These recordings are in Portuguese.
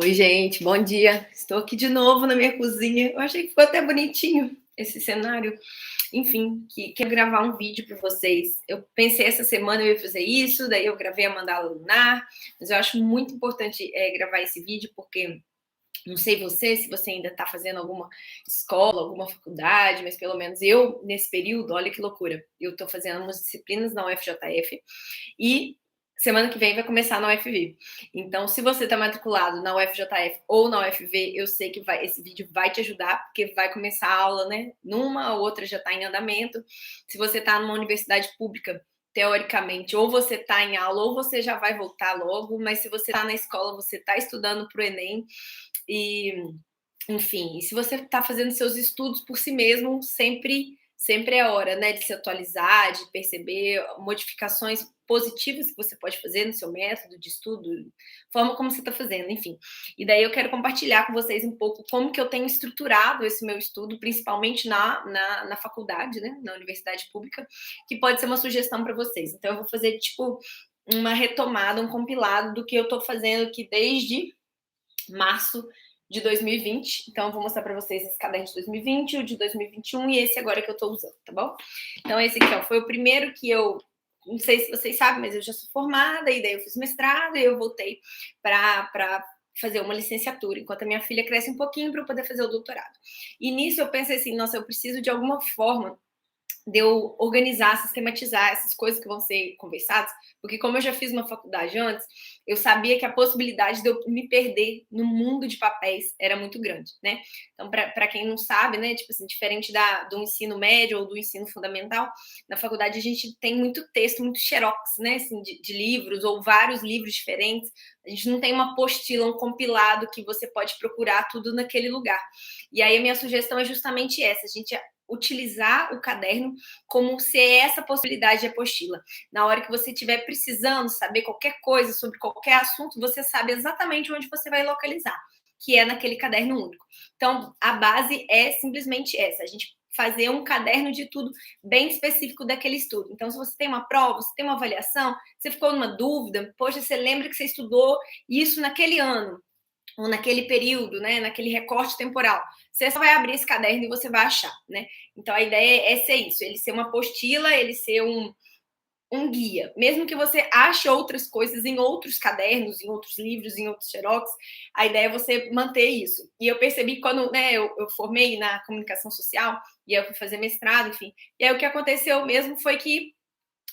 Oi, gente, bom dia. Estou aqui de novo na minha cozinha. Eu achei que ficou até bonitinho esse cenário. Enfim, quero gravar um vídeo para vocês. Eu pensei essa semana eu ia fazer isso, daí eu gravei a mandala lunar, mas eu acho muito importante gravar esse vídeo porque não sei você, se você ainda está fazendo alguma escola, alguma faculdade, mas pelo menos eu, nesse período, olha que loucura, eu estou fazendo umas disciplinas na UFJF e semana que vem vai começar na UFV. Então, se você está matriculado na UFJF ou na UFV, eu sei que esse vídeo vai te ajudar, porque vai começar a aula, né? Numa ou outra já está em andamento. Se você está numa universidade pública, teoricamente, ou você está em aula ou você já vai voltar logo, mas se você está na escola, você está estudando para o Enem e, enfim, e se você está fazendo seus estudos por si mesmo, sempre é hora, né, de se atualizar, de perceber modificações positivas que você pode fazer no seu método de estudo, forma como você está fazendo, enfim. E daí eu quero compartilhar com vocês um pouco como que eu tenho estruturado esse meu estudo, principalmente na faculdade, né, na universidade pública, que pode ser uma sugestão para vocês. Então eu vou fazer, tipo, uma retomada, um compilado do que eu estou fazendo aqui desde março de 2020. Então, eu vou mostrar para vocês esse caderno de 2020, o de 2021 e esse agora que eu estou usando, tá bom? Então, esse aqui, ó, foi o primeiro que eu... Não sei se vocês sabem, mas eu já sou formada, e daí eu fiz mestrado, e eu voltei para fazer uma licenciatura, enquanto a minha filha cresce um pouquinho para eu poder fazer o doutorado. E nisso eu pensei assim, nossa, eu preciso de alguma forma de eu organizar, sistematizar essas coisas que vão ser conversadas, porque como eu já fiz uma faculdade antes, eu sabia que a possibilidade de eu me perder no mundo de papéis era muito grande, né? Então, para quem não sabe, né, tipo assim, diferente do ensino médio ou do ensino fundamental, na faculdade a gente tem muito texto, muito xerox, né, assim, de livros ou vários livros diferentes. A gente não tem uma apostila, um compilado que você pode procurar tudo naquele lugar. E aí a minha sugestão é justamente essa, a gente utilizar o caderno como ser essa possibilidade de apostila. Na hora que você estiver precisando saber qualquer coisa sobre qualquer assunto, você sabe exatamente onde você vai localizar, que é naquele caderno único. Então, a base é simplesmente essa, a gente fazer um caderno de tudo bem específico daquele estudo. Então, se você tem uma prova, você tem uma avaliação, você ficou numa dúvida, poxa, você lembra que você estudou isso naquele ano, ou naquele período, né, naquele recorte temporal. Você só vai abrir esse caderno e você vai achar, né? Então a ideia é ser isso, ele ser uma apostila, ele ser um guia. Mesmo que você ache outras coisas em outros cadernos, em outros livros, em outros xerox, a ideia é você manter isso. E eu percebi que quando, né, eu formei na comunicação social, e eu fui fazer mestrado, enfim, e aí o que aconteceu mesmo foi que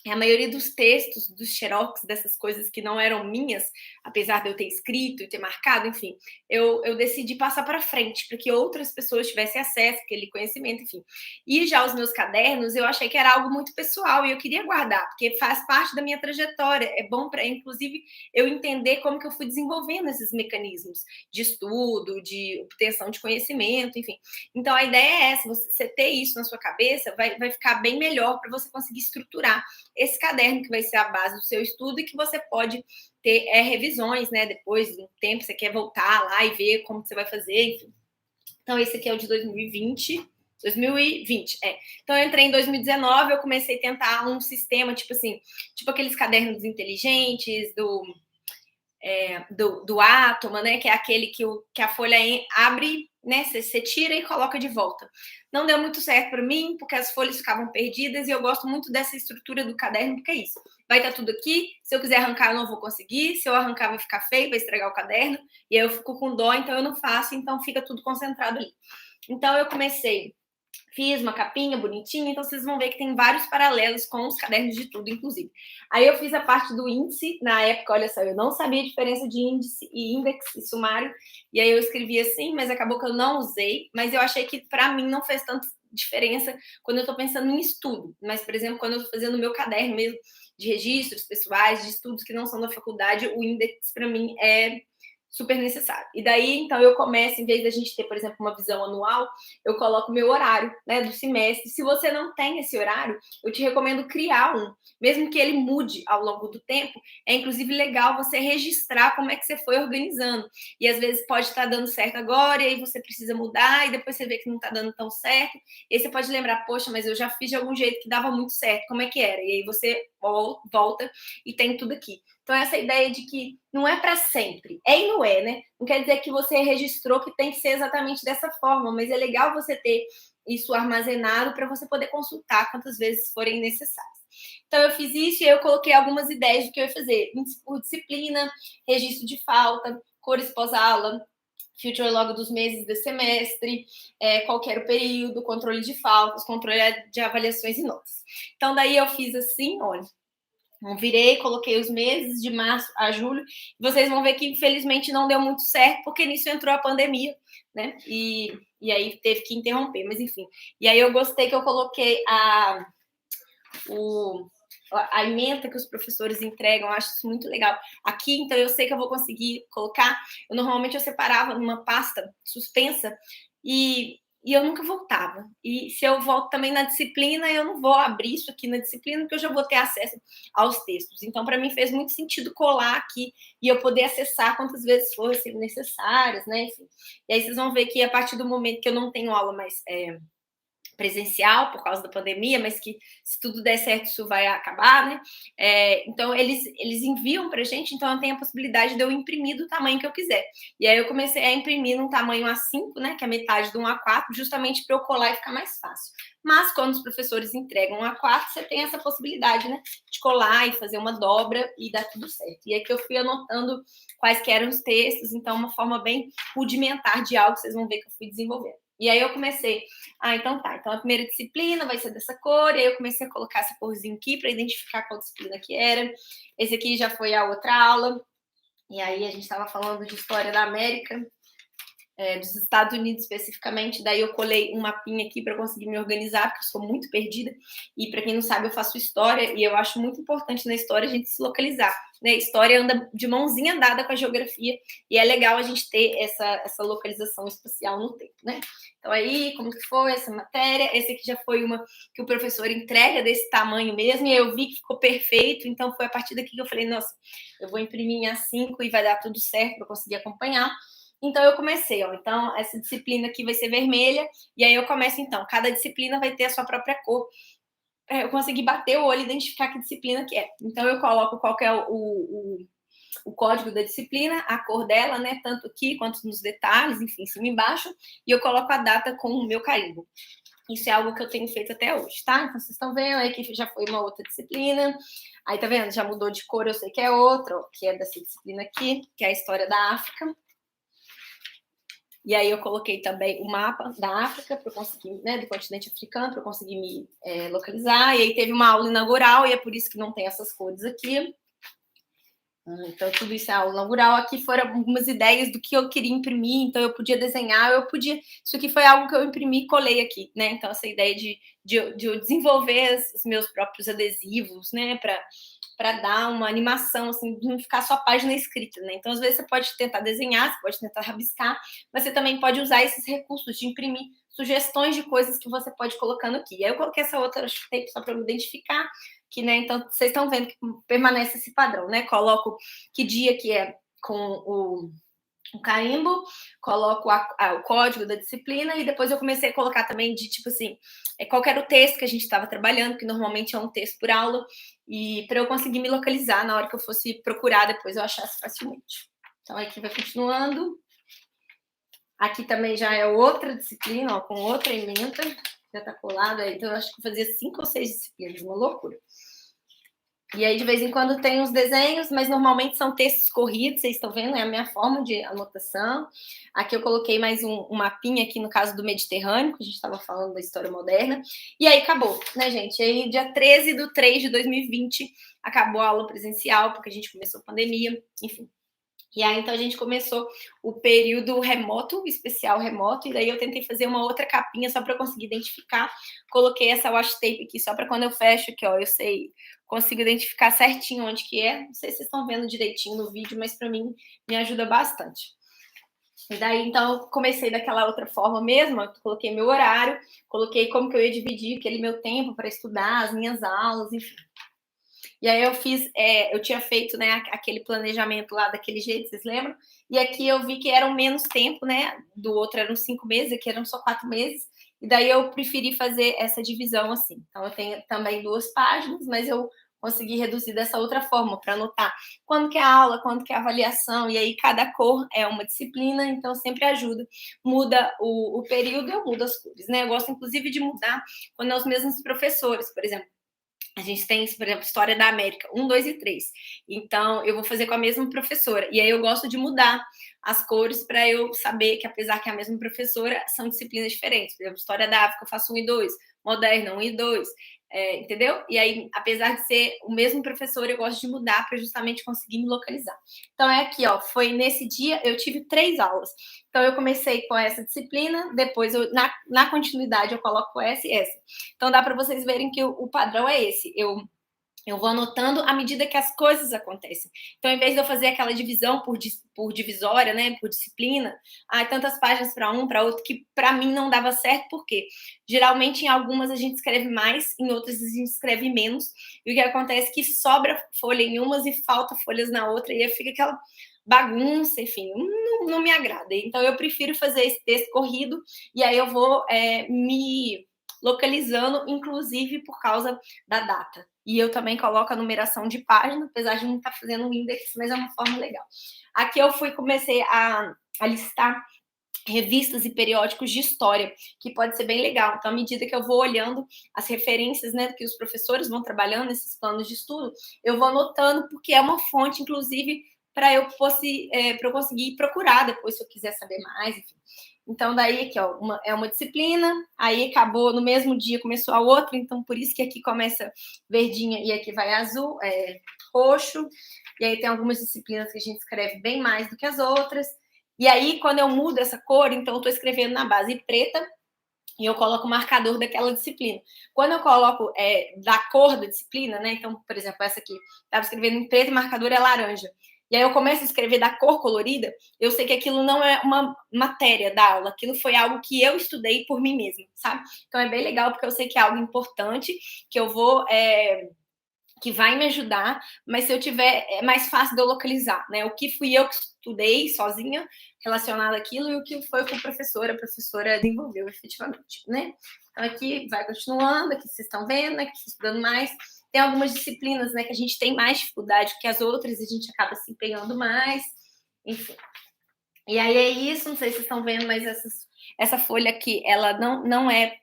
a maioria dos textos, dos xerox, dessas coisas que não eram minhas, apesar de eu ter escrito e ter marcado, enfim, eu decidi passar para frente, para que outras pessoas tivessem acesso àquele conhecimento, enfim. E já os meus cadernos, eu achei que era algo muito pessoal e eu queria guardar, porque faz parte da minha trajetória. É bom para, inclusive, eu entender como que eu fui desenvolvendo esses mecanismos de estudo, de obtenção de conhecimento, enfim. Então, a ideia é essa, você ter isso na sua cabeça vai ficar bem melhor para você conseguir estruturar esse caderno que vai ser a base do seu estudo e que você pode ter revisões, né? Depois de um tempo, você quer voltar lá e ver como você vai fazer, enfim. Então, esse aqui é o de 2020. 2020, é. Então, eu entrei em 2019, eu comecei a tentar um sistema, tipo assim, tipo aqueles cadernos inteligentes do Atoma, né? Que é aquele que a folha abre, né? Você tira e coloca de volta. Não deu muito certo para mim, porque as folhas ficavam perdidas, e eu gosto muito dessa estrutura do caderno, porque é isso. Vai estar tudo aqui, se eu quiser arrancar, eu não vou conseguir, se eu arrancar, vai ficar feio, vai estragar o caderno, e aí eu fico com dó, então eu não faço, então fica tudo concentrado ali. Então eu comecei, fiz uma capinha bonitinha, então vocês vão ver que tem vários paralelos com os cadernos de tudo, inclusive. Aí eu fiz a parte do índice, na época, olha só, eu não sabia a diferença de índice e index e sumário, e aí eu escrevi assim, mas acabou que eu não usei, mas eu achei que para mim não fez tanta diferença quando eu estou pensando em estudo, mas, por exemplo, quando eu estou fazendo o meu caderno mesmo, de registros pessoais, de estudos que não são da faculdade, o index para mim é super necessário. E daí, então, eu começo, em vez da gente ter, por exemplo, uma visão anual, eu coloco o meu horário, né, do semestre. Se você não tem esse horário, eu te recomendo criar um, mesmo que ele mude ao longo do tempo. É, inclusive, legal você registrar como é que você foi organizando. E, às vezes, pode estar dando certo agora, e aí você precisa mudar, e depois você vê que não está dando tão certo. E aí você pode lembrar, poxa, mas eu já fiz de algum jeito que dava muito certo, como é que era? E aí você volta e tem tudo aqui. Então, essa ideia de que não é para sempre, é e não é, né? Não quer dizer que você registrou que tem que ser exatamente dessa forma, mas é legal você ter isso armazenado para você poder consultar quantas vezes forem necessárias. Então, eu fiz isso e eu coloquei algumas ideias do que eu ia fazer, por disciplina, registro de falta, cores pós-aula, future log dos meses do semestre, qual era o período, controle de faltas, controle de avaliações e notas. Então, daí eu fiz assim, olha, virei, coloquei os meses de março a julho, e vocês vão ver que infelizmente não deu muito certo, porque nisso entrou a pandemia, né? E aí teve que interromper, mas enfim. E aí eu gostei que eu coloquei a ementa que os professores entregam, eu acho isso muito legal. Aqui, então, eu sei que eu vou conseguir colocar. Normalmente eu separava numa pasta suspensa e eu nunca voltava. E se eu volto também na disciplina, eu não vou abrir isso aqui na disciplina, porque eu já vou ter acesso aos textos. Então, para mim, fez muito sentido colar aqui e eu poder acessar quantas vezes fossem necessárias, né? Enfim. E aí vocês vão ver que a partir do momento que eu não tenho aula mais presencial por causa da pandemia, mas que se tudo der certo isso vai acabar, né? Então eles enviam para a gente, então eu tenho a possibilidade de eu imprimir do tamanho que eu quiser. E aí eu comecei a imprimir num tamanho A5, né? Que é metade do 1 A4, justamente para eu colar e ficar mais fácil. Mas quando os professores entregam um A4, você tem essa possibilidade, né? De colar e fazer uma dobra e dar tudo certo. E aqui eu fui anotando quais que eram os textos, então uma forma bem rudimentar de algo, vocês vão ver que eu fui desenvolvendo. E aí eu comecei, então tá, então a primeira disciplina vai ser dessa cor, e aí eu comecei a colocar essa corzinha aqui para identificar qual disciplina que era. Esse aqui já foi a outra aula, e aí a gente estava falando de história da América, dos Estados Unidos especificamente, daí eu colei um mapinha aqui para conseguir me organizar, porque eu sou muito perdida, e para quem não sabe, eu faço história, e eu acho muito importante na história a gente se localizar, né? História anda de mãozinha dada com a geografia, e é legal a gente ter essa localização espacial no tempo, né? Então aí, como que foi essa matéria? Esse aqui já foi uma que o professor entrega desse tamanho mesmo, e eu vi que ficou perfeito, então foi a partir daqui que eu falei, nossa, eu vou imprimir em A5 e vai dar tudo certo para eu conseguir acompanhar. Então, eu comecei, então, essa disciplina aqui vai ser vermelha, e aí eu começo, então, cada disciplina vai ter a sua própria cor. Eu consegui bater o olho e identificar que disciplina que é. Então, eu coloco qual que é o código da disciplina, a cor dela, né, tanto aqui quanto nos detalhes, enfim, cima e embaixo, e eu coloco a data com o meu carimbo. Isso é algo que eu tenho feito até hoje, tá? Então, vocês estão vendo aí que já foi uma outra disciplina. Aí, tá vendo? Já mudou de cor, eu sei que é outra, que é dessa disciplina aqui, que é a história da África. E aí eu coloquei também o mapa da África para eu conseguir, né, do continente africano, para eu conseguir me localizar. E aí teve uma aula inaugural, e é por isso que não tem essas cores aqui. Então, tudo isso é aula inaugural. Aqui foram algumas ideias do que eu queria imprimir, então eu podia desenhar, Isso aqui foi algo que eu imprimi e colei aqui, né? Então, essa ideia de eu desenvolver os meus próprios adesivos, né, para dar uma animação, assim, de não ficar só a página escrita, né? Então, às vezes, você pode tentar desenhar, você pode tentar rabiscar, mas você também pode usar esses recursos de imprimir sugestões de coisas que você pode ir colocando aqui. E aí eu coloquei essa outra tape só para eu identificar, que, né, então, vocês estão vendo que permanece esse padrão, né? Coloco que dia que é com o carimbo, coloco o código da disciplina e depois eu comecei a colocar também de, tipo assim, qual era o texto que a gente estava trabalhando, que normalmente é um texto por aula, e para eu conseguir me localizar na hora que eu fosse procurar, depois eu achasse facilmente. Então, aqui vai continuando. Aqui também já é outra disciplina, com outra ementa, já está colado aí, então eu acho que eu fazia 5 ou 6 disciplinas, uma loucura. E aí, de vez em quando, tem os desenhos, mas normalmente são textos corridos, vocês estão vendo, é a minha forma de anotação. Aqui eu coloquei mais um mapinha aqui, no caso do Mediterrâneo, que a gente estava falando da história moderna. E aí, acabou, né, gente? Aí, dia 13/3/2020, acabou a aula presencial, porque a gente começou a pandemia, enfim. E aí, então, a gente começou o período remoto, especial remoto, e daí eu tentei fazer uma outra capinha só para eu conseguir identificar. Coloquei essa washi tape aqui só para quando eu fecho aqui, ó, eu sei, consigo identificar certinho onde que é. Não sei se vocês estão vendo direitinho no vídeo, mas para mim me ajuda bastante. E daí, então, eu comecei daquela outra forma mesmo, eu coloquei meu horário, coloquei como que eu ia dividir aquele meu tempo para estudar, as minhas aulas, enfim. E aí eu fiz, eu tinha feito, né, aquele planejamento lá daquele jeito, vocês lembram? E aqui eu vi que eram menos tempo, né? Do outro eram 5 meses, aqui eram só 4 meses. E daí eu preferi fazer essa divisão assim. Então eu tenho também 2 páginas, mas eu conseguir reduzir dessa outra forma, para anotar quando que é a aula, quando que é a avaliação, e aí cada cor é uma disciplina, então sempre ajuda. Muda o período, eu mudo as cores, né? Eu gosto, inclusive, de mudar quando é os mesmos professores, por exemplo. A gente tem, por exemplo, História da América, 1, 2 e 3. Então, eu vou fazer com a mesma professora. E aí eu gosto de mudar as cores para eu saber que, apesar que é a mesma professora, são disciplinas diferentes. Por exemplo, História da África eu faço 1 e 2, Moderna 1 e 2. Entendeu? E aí, apesar de ser o mesmo professor, eu gosto de mudar para justamente conseguir me localizar. Então, é aqui, ó, foi nesse dia, eu tive 3 aulas. Então, eu comecei com essa disciplina, depois, na continuidade, eu coloco essa e essa. Então, dá para vocês verem que o padrão é esse. Eu vou anotando à medida que as coisas acontecem. Então, em vez de eu fazer aquela divisão por divisória, né, por disciplina, tantas páginas para um, para outro, que para mim não dava certo, porque geralmente em algumas a gente escreve mais, em outras a gente escreve menos, e o que acontece é que sobra folha em umas e falta folhas na outra, e aí fica aquela bagunça, enfim, não me agrada. Então, eu prefiro fazer esse texto corrido, e aí eu vou me localizando, inclusive por causa da data. E eu também coloco a numeração de página, apesar de não estar fazendo um index, mas é uma forma legal. Aqui eu comecei a listar revistas e periódicos de história, que pode ser bem legal. Então, à medida que eu vou olhando as referências, né, que os professores vão trabalhando nesses planos de estudo, eu vou anotando, porque é uma fonte, inclusive, para eu conseguir procurar depois, se eu quiser saber mais, enfim. Então, daí aqui, ó, é uma disciplina, aí acabou, no mesmo dia começou a outra, então por isso que aqui começa verdinha e aqui vai azul, roxo, e aí tem algumas disciplinas que a gente escreve bem mais do que as outras, e aí quando eu mudo essa cor, então eu estou escrevendo na base preta, e eu coloco o marcador daquela disciplina. Quando eu coloco da cor da disciplina, né, então, por exemplo, essa aqui, estava escrevendo em preto, o marcador é laranja, e aí eu começo a escrever da cor colorida, eu sei que aquilo não é uma matéria da aula, aquilo foi algo que eu estudei por mim mesma, sabe? Então é bem legal, porque eu sei que é algo importante, que eu vou... que vai me ajudar, mas se eu tiver, é mais fácil de eu localizar, né? O que fui eu que estudei sozinha relacionado àquilo e o que foi que a professora desenvolveu efetivamente, né? Então aqui vai continuando, aqui vocês estão vendo, aqui estudando mais. Tem algumas disciplinas, né, que a gente tem mais dificuldade que as outras e a gente acaba se empenhando mais, enfim. E aí é isso, não sei se vocês estão vendo, mas essa folha aqui, ela não é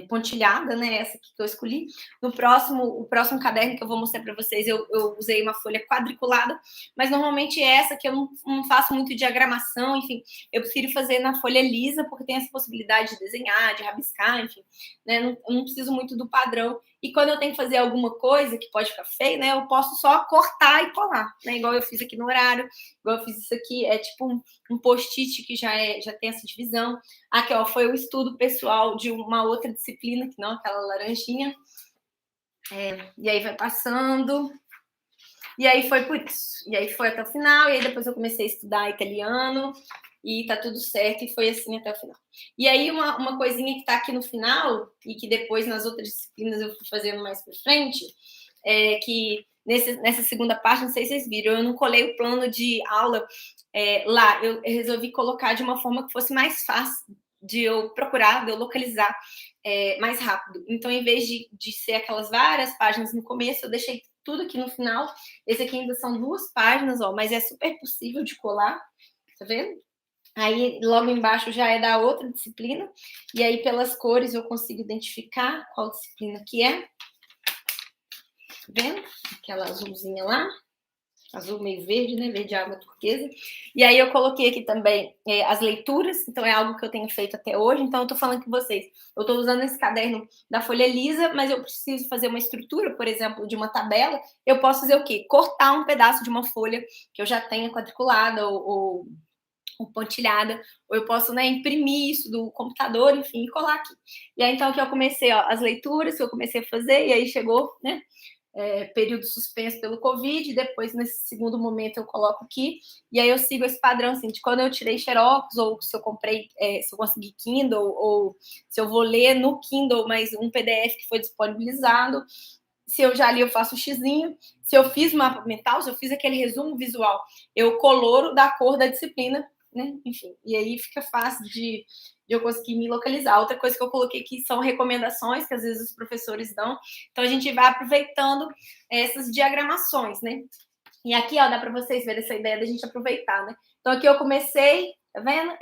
pontilhada, né? Essa aqui que eu escolhi. O próximo caderno que eu vou mostrar para vocês, eu usei uma folha quadriculada, mas normalmente essa que eu não faço muito diagramação, enfim, eu prefiro fazer na folha lisa, porque tem essa possibilidade de desenhar, de rabiscar, enfim, né? Não preciso muito do padrão. E quando eu tenho que fazer alguma coisa que pode ficar feio, né? Eu posso só cortar e colar, né? Igual eu fiz aqui no horário, igual eu fiz isso aqui, é tipo um post-it que já tem essa divisão. Aqui, ó, foi o estudo pessoal de uma outra disciplina, que não aquela laranjinha. E aí vai passando. E aí foi por isso. E aí foi até o final, e aí depois eu comecei a estudar italiano, e tá tudo certo, e foi assim até o final. E aí uma coisinha que tá aqui no final, e que depois nas outras disciplinas eu fui fazendo mais pra frente, é que nessa segunda parte, não sei se vocês viram, eu não colei o plano de aula lá, eu resolvi colocar de uma forma que fosse mais fácil de eu procurar, de eu localizar mais rápido. Então, em vez de ser aquelas várias páginas no começo, eu deixei tudo aqui no final. Esse aqui ainda são 2 páginas, ó, mas é super possível de colar, tá vendo? Aí, logo embaixo já é da outra disciplina, e aí pelas cores eu consigo identificar qual disciplina que é. Tá vendo? Aquela azulzinha lá. Azul meio verde, né? Verde água turquesa. E aí eu coloquei aqui também as leituras, então é algo que eu tenho feito até hoje. Então eu tô falando com vocês, eu tô usando esse caderno da folha lisa, mas eu preciso fazer uma estrutura, por exemplo, de uma tabela. Eu posso fazer o quê? Cortar um pedaço de uma folha que eu já tenha quadriculada ou pontilhada, ou eu posso, né, imprimir isso do computador, enfim, e colar aqui. E aí, então, aqui eu comecei, ó, as leituras que eu comecei a fazer, e aí chegou, né, período suspenso pelo Covid, e depois, nesse segundo momento, eu coloco aqui, e aí eu sigo esse padrão, assim, de quando eu tirei Xerox, ou se eu comprei, se eu consegui Kindle, ou se eu vou ler no Kindle, mas um PDF que foi disponibilizado, se eu já li, eu faço um xizinho, se eu fiz mapa mental, se eu fiz aquele resumo visual, eu coloro da cor da disciplina, né? Enfim, e aí fica fácil de eu conseguir me localizar. Outra coisa que eu coloquei aqui são recomendações que às vezes os professores dão. Então a gente vai aproveitando essas diagramações, né? E aqui, ó, dá para vocês verem essa ideia da gente aproveitar, né? Então aqui eu comecei, tá vendo?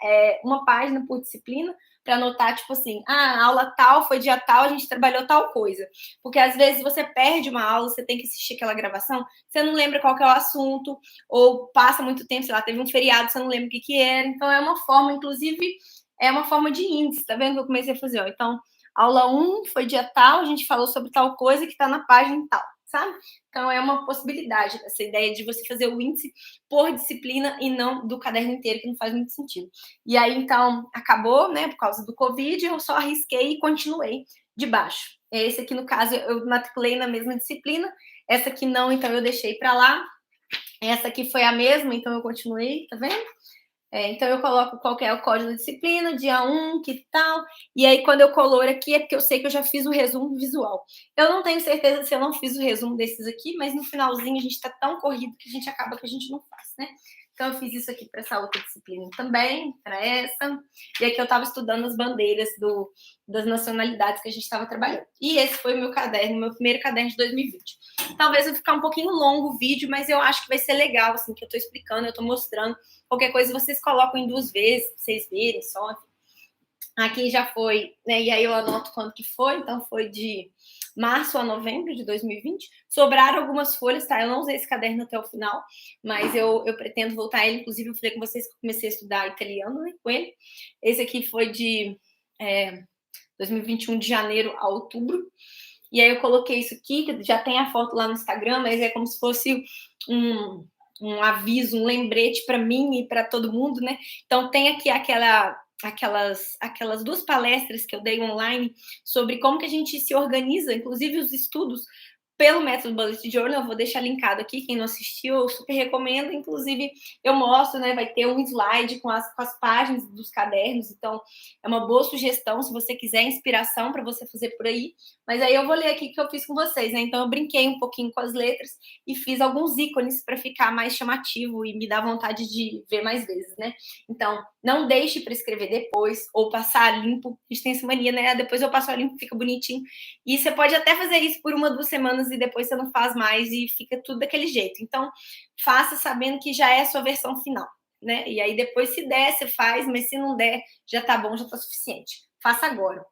Uma página por disciplina para anotar, tipo assim, a aula tal foi dia tal, a gente trabalhou tal coisa. Porque às vezes você perde uma aula, você tem que assistir aquela gravação, você não lembra qual que é o assunto, ou passa muito tempo, sei lá, teve um feriado, você não lembra o que que era. Então é uma forma, inclusive, é uma forma de índice, tá vendo que eu comecei a fazer, ó. Então, aula 1 foi dia tal, a gente falou sobre tal coisa que tá na página tal, sabe? Então, é uma possibilidade, essa ideia de você fazer o índice por disciplina e não do caderno inteiro, que não faz muito sentido. E aí, então, acabou, né, por causa do Covid, eu só arrisquei e continuei de baixo. Esse aqui, no caso, eu matriculei na mesma disciplina, essa aqui não, então eu deixei para lá. Essa aqui foi a mesma, então eu continuei, tá vendo? Então eu coloco qual que é o código da disciplina, dia 1, que tal, e aí quando eu coloro aqui é porque eu sei que eu já fiz o resumo visual. Eu não tenho certeza se eu não fiz o resumo desses aqui, mas no finalzinho a gente está tão corrido que a gente acaba que a gente não faz, né? Então eu fiz isso aqui para essa outra disciplina também, para essa, e aqui eu estava estudando as bandeiras das nacionalidades que a gente estava trabalhando. E esse foi o meu caderno, meu primeiro caderno de 2020. Talvez eu ficar um pouquinho longo o vídeo, mas eu acho que vai ser legal, assim, que eu estou explicando, eu estou mostrando. Qualquer coisa vocês colocam em 2 vezes, pra vocês verem só. Aqui já foi, né? E aí eu anoto quanto que foi. Então foi de março a novembro de 2020. Sobraram algumas folhas, tá? Eu não usei esse caderno até o final, mas eu pretendo voltar a ele. Inclusive, eu falei com vocês que eu comecei a estudar italiano, né, com ele. Esse aqui foi de 2021, de janeiro a outubro. E aí eu coloquei isso aqui, que já tem a foto lá no Instagram, mas é como se fosse um aviso, um lembrete para mim e para todo mundo, né? Então tem aqui aquelas 2 palestras que eu dei online sobre como que a gente se organiza, inclusive os estudos pelo método Bullet Journal. Eu vou deixar linkado aqui, quem não assistiu, eu super recomendo. Inclusive, eu mostro, né? Vai ter um slide com as páginas dos cadernos, então é uma boa sugestão se você quiser inspiração para você fazer por aí. Mas aí eu vou ler aqui o que eu fiz com vocês, né? Então eu brinquei um pouquinho com as letras e fiz alguns ícones para ficar mais chamativo e me dar vontade de ver mais vezes, né? Então, não deixe para escrever depois ou passar limpo. A gente tem essa mania, né? Depois eu passo a limpo, fica bonitinho. E você pode até fazer isso por 1, 2 semanas e depois você não faz mais e fica tudo daquele jeito. Então, faça sabendo que já é a sua versão final, né? E aí depois, se der, você faz, mas se não der, já tá bom, já tá suficiente. Faça agora.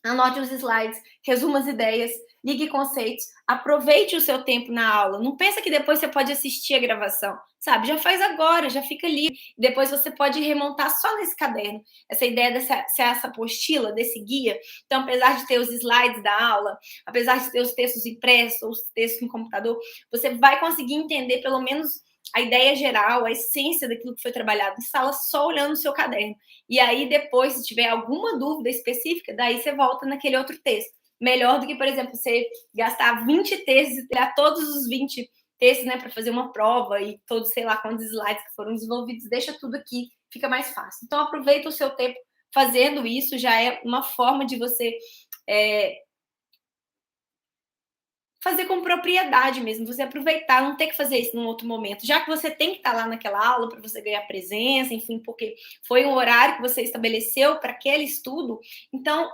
Anote os slides, resuma as ideias, ligue conceitos, aproveite o seu tempo na aula. Não pensa que depois você pode assistir a gravação, sabe? Já faz agora, já fica ali. Depois você pode remontar só nesse caderno. Essa ideia essa apostila, desse guia. Então, apesar de ter os slides da aula, apesar de ter os textos impressos ou os textos no computador, você vai conseguir entender pelo menos a ideia geral, a essência daquilo que foi trabalhado em sala, só olhando o seu caderno. E aí, depois, se tiver alguma dúvida específica, daí você volta naquele outro texto. Melhor do que, por exemplo, você gastar 20 textos e tirar todos os 20 textos, né, para fazer uma prova e todos, sei lá, quantos slides que foram desenvolvidos. Deixa tudo aqui, fica mais fácil. Então, aproveita o seu tempo fazendo isso, já é uma forma de você fazer com propriedade mesmo, você aproveitar, não ter que fazer isso num outro momento, já que você tem que estar lá naquela aula para você ganhar presença, enfim, porque foi um horário que você estabeleceu para aquele estudo, então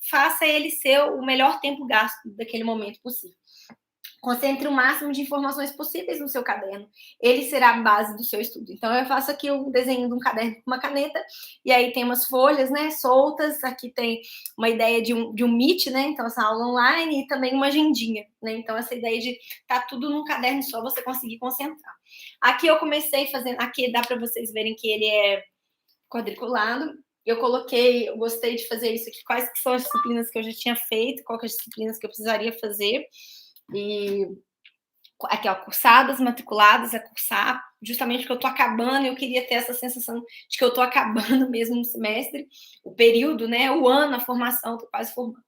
faça ele ser o melhor tempo gasto daquele momento possível. Concentre o máximo de informações possíveis no seu caderno. Ele será a base do seu estudo. Então, eu faço aqui um desenho de um caderno com uma caneta, e aí tem umas folhas, né, soltas. Aqui tem uma ideia de um Meet, né, então essa aula online, e também uma agendinha, né, então essa ideia de tá tudo num caderno só, você conseguir concentrar. Aqui eu comecei fazendo, aqui dá para vocês verem que ele é quadriculado. Eu gostei de fazer isso aqui, quais que são as disciplinas que eu já tinha feito, quais as disciplinas que eu precisaria fazer. E aqui, ó, cursadas, matriculadas a cursar, justamente porque eu tô acabando, e eu queria ter essa sensação de que eu tô acabando mesmo no semestre, o período, né, o ano, a formação, tô quase formando.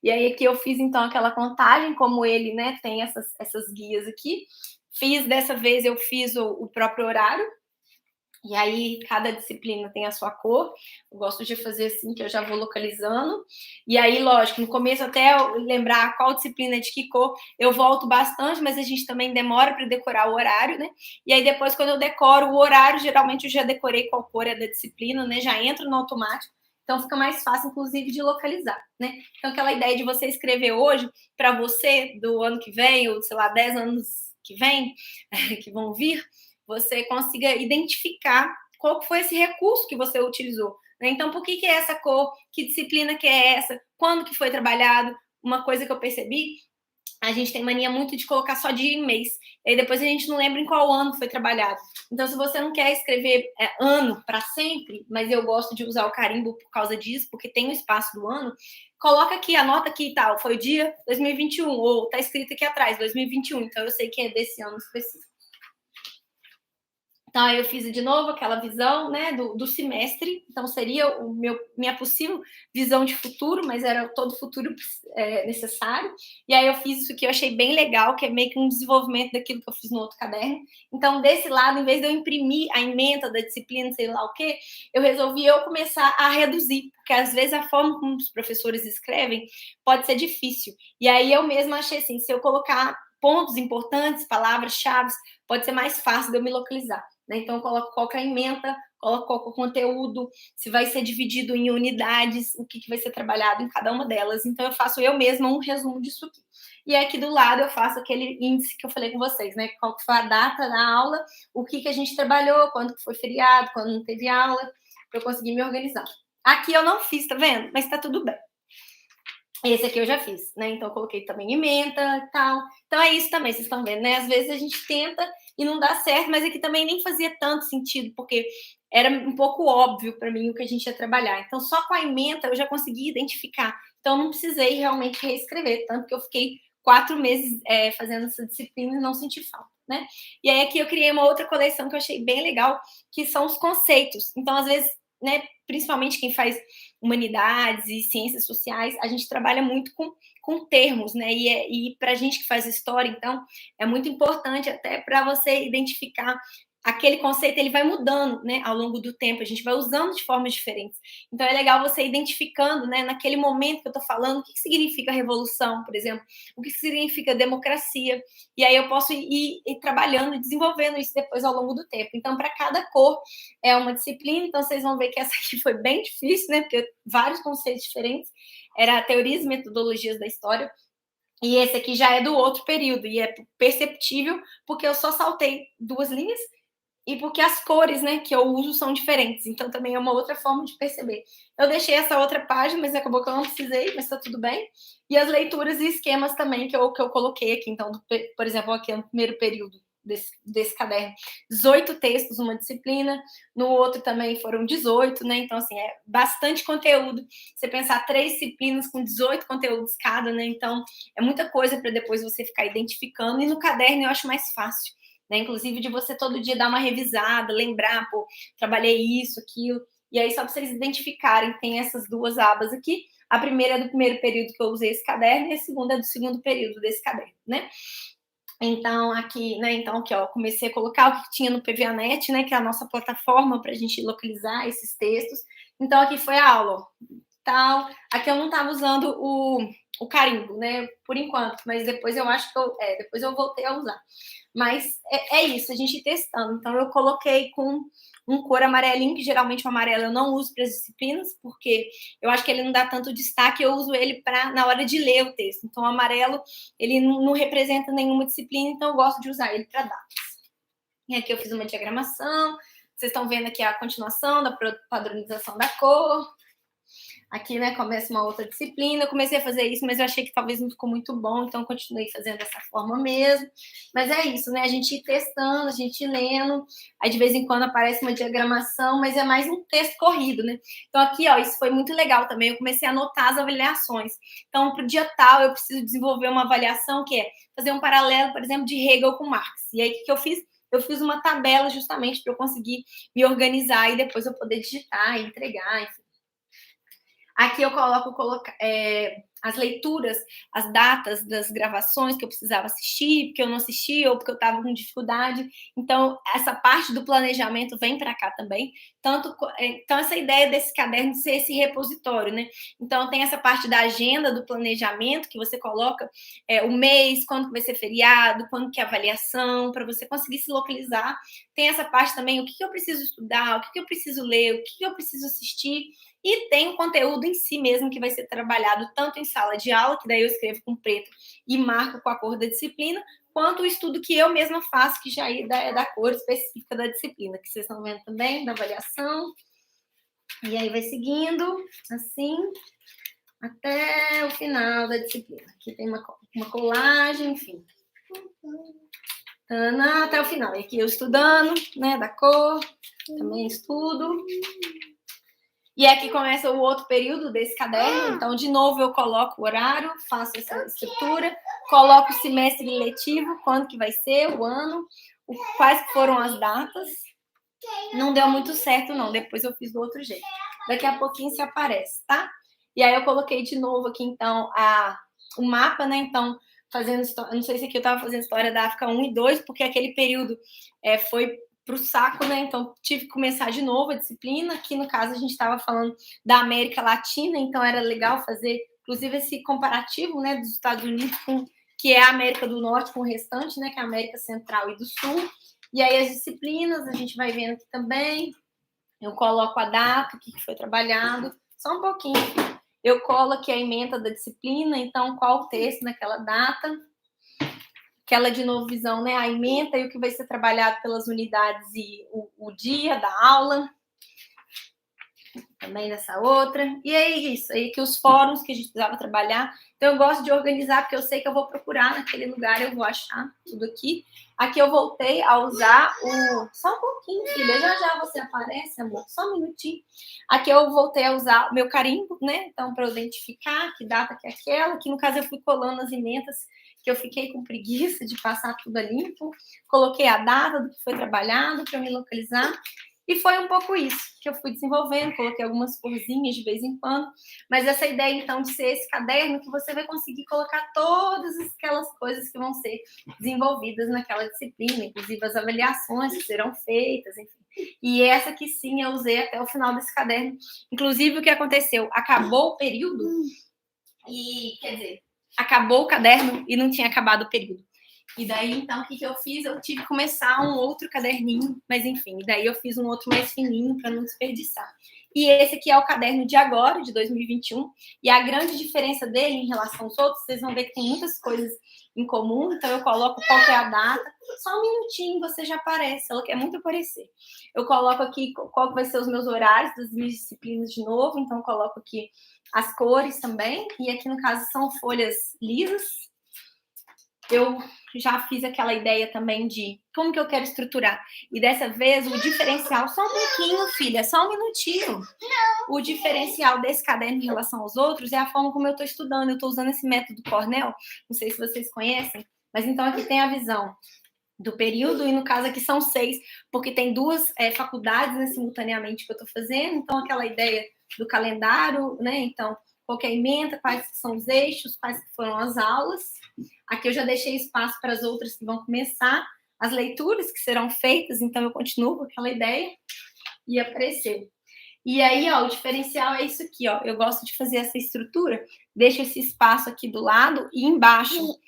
E aí aqui eu fiz, então, aquela contagem, como ele, né, tem essas guias aqui. Dessa vez eu fiz o próprio horário, E aí, cada disciplina tem a sua cor. Eu gosto de fazer assim, que eu já vou localizando. E aí, lógico, no começo, até eu lembrar qual disciplina é de que cor, eu volto bastante, mas a gente também demora para decorar o horário, né? E aí, depois, quando eu decoro o horário, geralmente eu já decorei qual cor é da disciplina, né? Já entro no automático. Então, fica mais fácil, inclusive, de localizar, né? Então, aquela ideia de você escrever hoje, para você, do ano que vem, ou, sei lá, 10 anos que vem, que vão vir, você consiga identificar qual foi esse recurso que você utilizou. Né? Então, por que é essa cor? Que disciplina que é essa? Quando que foi trabalhado? Uma coisa que eu percebi, a gente tem mania muito de colocar só dia e mês. E aí depois a gente não lembra em qual ano foi trabalhado. Então, se você não quer escrever ano para sempre, mas eu gosto de usar o carimbo por causa disso, porque tem o espaço do ano, coloca aqui, anota aqui e tal, foi o dia 2021, ou tá escrito aqui atrás, 2021, então eu sei que é desse ano específico. Então, aí eu fiz de novo aquela visão, né, do semestre. Então, seria minha possível visão de futuro, mas era todo futuro necessário. E aí eu fiz isso que eu achei bem legal, que é meio que um desenvolvimento daquilo que eu fiz no outro caderno. Então, desse lado, em vez de eu imprimir a ementa da disciplina, sei lá o quê, eu resolvi começar a reduzir, porque às vezes a forma como os professores escrevem pode ser difícil. E aí eu mesma achei assim, se eu colocar pontos importantes, palavras-chave, pode ser mais fácil de eu me localizar. Né? Então, eu coloco qual que é a ementa, coloco qual que é o conteúdo, se vai ser dividido em unidades, o que vai ser trabalhado em cada uma delas. Então, eu faço eu mesma um resumo disso aqui. E aqui do lado eu faço aquele índice que eu falei com vocês, né? Qual que foi a data da aula, o que a gente trabalhou, quando que foi feriado, quando não teve aula, para eu conseguir me organizar. Aqui eu não fiz, tá vendo? Mas tá tudo bem. Esse aqui eu já fiz, né? Então, eu coloquei também ementa e tal. Então, é isso também, vocês estão vendo, né? Às vezes a gente tenta e não dá certo, mas aqui também nem fazia tanto sentido, porque era um pouco óbvio para mim o que a gente ia trabalhar. Então, só com a ementa eu já consegui identificar. Então, não precisei realmente reescrever, tanto que eu fiquei 4 meses fazendo essa disciplina e não senti falta, né? E aí, aqui eu criei uma outra coleção que eu achei bem legal, que são os conceitos. Então, às vezes, né, principalmente quem faz humanidades e ciências sociais, a gente trabalha muito com termos, né? E para a gente que faz história, então, é muito importante até para você identificar aquele conceito, ele vai mudando, né, ao longo do tempo, a gente vai usando de formas diferentes. Então, é legal você identificando, né, naquele momento que eu estou falando, o que significa revolução, por exemplo, o que significa democracia, e aí eu posso ir trabalhando e desenvolvendo isso depois ao longo do tempo. Então, para cada cor é uma disciplina, então vocês vão ver que essa aqui foi bem difícil, né, porque vários conceitos diferentes, era teorias e metodologias da história, e esse aqui já é do outro período, e é perceptível, porque eu só saltei 2 linhas, e porque as cores, né, que eu uso são diferentes. Então, também é uma outra forma de perceber. Eu deixei essa outra página, mas acabou que eu não precisei, mas tá tudo bem. E as leituras e esquemas também que eu coloquei aqui. Então, por exemplo, aqui no primeiro período desse caderno, 18 textos numa disciplina, no outro também foram 18, né? Então, assim, é bastante conteúdo. Você pensar 3 disciplinas com 18 conteúdos cada, né? Então, é muita coisa para depois você ficar identificando. E no caderno eu acho mais fácil. Né? Inclusive de você todo dia dar uma revisada, lembrar, pô, trabalhei isso, aquilo, e aí só para vocês identificarem, tem essas 2 abas aqui, a primeira é do primeiro período que eu usei esse caderno, e a segunda é do segundo período desse caderno, né? Então, aqui, né, então aqui, ó, comecei a colocar o que tinha no PVAnet, né, que é a nossa plataforma para a gente localizar esses textos, então aqui foi a aula, ó, tal, aqui eu não estava usando o carimbo, né, por enquanto, mas depois eu acho que depois eu voltei a usar. Mas é isso, a gente ir testando. Então, eu coloquei com um cor amarelinho, que geralmente o amarelo eu não uso para as disciplinas, porque eu acho que ele não dá tanto destaque, eu uso ele na hora de ler o texto. Então, o amarelo, ele não representa nenhuma disciplina, então eu gosto de usar ele para datas. E aqui eu fiz uma diagramação, vocês estão vendo aqui a continuação da padronização da cor. Aqui, né, começa uma outra disciplina. Eu comecei a fazer isso, mas eu achei que talvez não ficou muito bom, então eu continuei fazendo dessa forma mesmo. Mas é isso, né? A gente ir testando, a gente ir lendo. Aí, de vez em quando, aparece uma diagramação, mas é mais um texto corrido, né? Então, aqui, ó, isso foi muito legal também. Eu comecei a anotar as avaliações. Então, para o dia tal, eu preciso desenvolver uma avaliação que é fazer um paralelo, por exemplo, de Hegel com Marx. E aí, o que eu fiz? Eu fiz uma tabela justamente para eu conseguir me organizar e depois eu poder digitar e entregar, enfim. Aqui eu coloco as leituras, as datas das gravações que eu precisava assistir, porque eu não assisti ou porque eu estava com dificuldade. Então, essa parte do planejamento vem para cá também. Então, essa ideia desse caderno de ser esse repositório, né? Então, tem essa parte da agenda, do planejamento, que você coloca o mês, quando vai ser feriado, quando que é avaliação, para você conseguir se localizar. Tem essa parte também, o que eu preciso estudar, o que eu preciso ler, o que eu preciso assistir. E tem o conteúdo em si mesmo que vai ser trabalhado tanto em sala de aula, que daí eu escrevo com preto e marco com a cor da disciplina, quanto o estudo que eu mesma faço, que já é da cor específica da disciplina, que vocês estão vendo também, da avaliação. E aí vai seguindo, assim, até o final da disciplina. Aqui tem uma colagem, enfim. Até o final. E aqui eu estudando, né, da cor, também estudo. E aqui começa o outro período desse caderno. Então, de novo, eu coloco o horário, faço essa estrutura, coloco o semestre letivo, quando que vai ser, o ano, quais foram as datas. Não deu muito certo, não. Depois eu fiz do outro jeito. Daqui a pouquinho se aparece, tá? E aí eu coloquei de novo aqui, então, o mapa, né? Então, fazendo história. Não sei se aqui eu estava fazendo história da África 1 e 2, porque aquele período foi para o saco, né? Então, tive que começar de novo a disciplina. Aqui, no caso, a gente estava falando da América Latina, então era legal fazer, inclusive, esse comparativo, né, dos Estados Unidos com que é a América do Norte com o restante, né, que é a América Central e do Sul. E aí as disciplinas, a gente vai vendo aqui também. Eu coloco a data, o que foi trabalhado, só um pouquinho. Eu colo aqui a ementa da disciplina, então qual o texto naquela data. Aquela de novo visão, né? A ementa e o que vai ser trabalhado pelas unidades e o dia da aula. Também nessa outra. E é isso, aí que os fóruns que a gente precisava trabalhar. Então, eu gosto de organizar, porque eu sei que eu vou procurar naquele lugar, eu vou achar tudo aqui. Aqui eu voltei a usar Só um pouquinho, filha, já você aparece, amor, só um minutinho. Aqui eu voltei a usar o meu carimbo, né? Então, para eu identificar que data que é aquela. Aqui, no caso, eu fui colando as ementas, que eu fiquei com preguiça de passar tudo a limpo. Coloquei a data do que foi trabalhado para me localizar. E foi um pouco isso que eu fui desenvolvendo, coloquei algumas corzinhas de vez em quando, mas essa ideia, então, de ser esse caderno que você vai conseguir colocar todas aquelas coisas que vão ser desenvolvidas naquela disciplina, inclusive as avaliações que serão feitas, enfim. E essa que sim eu usei até o final desse caderno. Inclusive, o que aconteceu? Acabou o período e, quer dizer, acabou o caderno e não tinha acabado o período. E daí, então, o que eu fiz? Eu tive que começar um outro caderninho, mas enfim, daí eu fiz um outro mais fininho para não desperdiçar. E esse aqui é o caderno de agora, de 2021, e a grande diferença dele em relação aos outros, vocês vão ver que tem muitas coisas em comum, então eu coloco qual que é a data, só um minutinho você já aparece, ela quer muito aparecer. Eu coloco aqui qual que vai ser os meus horários das minhas disciplinas de novo, então eu coloco aqui as cores também, e aqui no caso são folhas lisas. Eu já fiz aquela ideia também de como que eu quero estruturar. E dessa vez, o diferencial... Só um pouquinho, filha, só um minutinho. Não. O diferencial desse caderno em relação aos outros é a forma como eu estou estudando. Eu estou usando esse método Cornell, não sei se vocês conhecem, mas então aqui tem a visão do período, e no caso aqui são 6, porque tem duas faculdades, né, simultaneamente que eu estou fazendo. Então, aquela ideia do calendário, né? Então, qual que é a ementa, quais são os eixos, quais foram as aulas. Aqui eu já deixei espaço para as outras que vão começar, as leituras que serão feitas, então eu continuo com aquela ideia e apareceu. E aí, ó, o diferencial é isso aqui, ó. Eu gosto de fazer essa estrutura, deixo esse espaço aqui do lado e embaixo.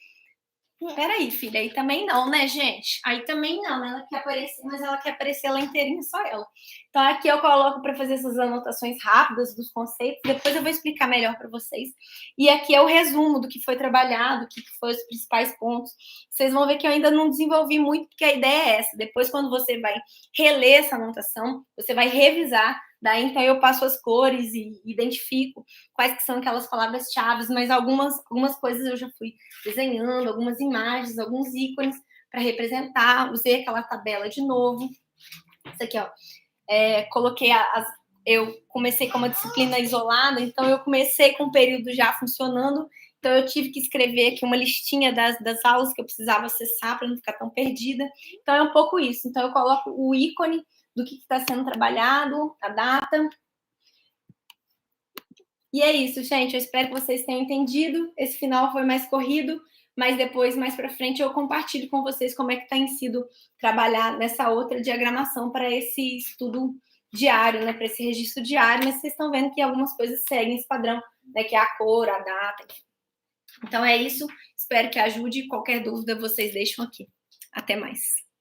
Peraí, filha, aí também não, né, gente? Aí também não, ela quer aparecer, mas ela quer aparecer ela inteirinha, só ela. Então, aqui eu coloco para fazer essas anotações rápidas dos conceitos, depois eu vou explicar melhor para vocês. E aqui é o resumo do que foi trabalhado, o que foi os principais pontos. Vocês vão ver que eu ainda não desenvolvi muito, porque a ideia é essa. Depois, quando você vai reler essa anotação, você vai revisar. Daí, então, eu passo as cores e identifico quais que são aquelas palavras-chave, mas algumas coisas eu já fui desenhando, algumas imagens, alguns ícones para representar. Usei aquela tabela de novo. Isso aqui, ó. Coloquei eu comecei com uma disciplina isolada, então eu comecei com o período já funcionando, então eu tive que escrever aqui uma listinha das aulas que eu precisava acessar para não ficar tão perdida. Então é um pouco isso. Então eu coloco o ícone do que está sendo trabalhado, a data. E é isso, gente. Eu espero que vocês tenham entendido. Esse final foi mais corrido, mas depois, mais para frente, eu compartilho com vocês como é que tem sido trabalhar nessa outra diagramação para esse estudo diário, né? Para esse registro diário. Mas vocês estão vendo que algumas coisas seguem esse padrão, né? Que é a cor, a data. Então é isso. Espero que ajude. Qualquer dúvida, vocês deixam aqui. Até mais.